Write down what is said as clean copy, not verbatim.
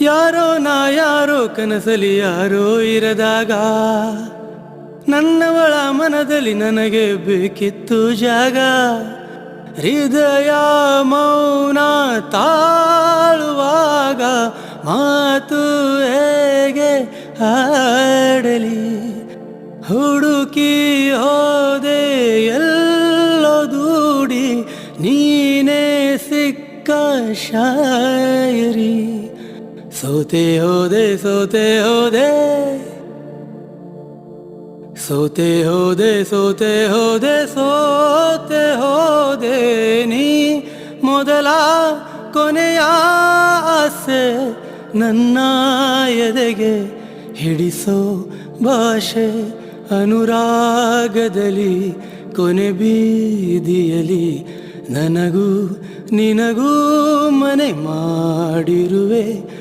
ಯಾರೋ ನಾ ಯಾರೋ ಕನಸಲಿ ಯಾರೋ ಇರದಾಗ ನನ್ನವಳ ಮನದಲ್ಲಿ ನನಗೆ ಬೇಕಿತ್ತು ಜಾಗ. ಹೃದಯ ಮೌನ ತಾಳುವಾಗ ಮಾತು ಹೇಗೆ ಹಾಡಲಿ. ಹುಡುಕಿ ಹೋದೆ ಎಲ್ಲೋ ದೂಡಿ ನೀನೇ ಸಿಕ್ಕ ಶಾಯರಿ. ಸೋತೆ ಹೋದೆ ಸೋತೆ ಹೋದೆ ಸೋತೆ ಹೋದೆ ಸೋತೆ ಹೋದೆ ಸೋತೆ ಹೋದೆ ನೀ ಮೊದಲ ಕೊನೆಯ ಆಸೆ ನನ್ನ ಎದೆಗೆ ಹಿಡಿಸೋ ಭಾಷೆ ಅನುರಾಗದಲ್ಲಿ ಕೊನೆ ಬೀದಿಯಲಿ ನನಗೂ ನಿನಗೂ ಮನೆ ಮಾಡಿರುವೆ.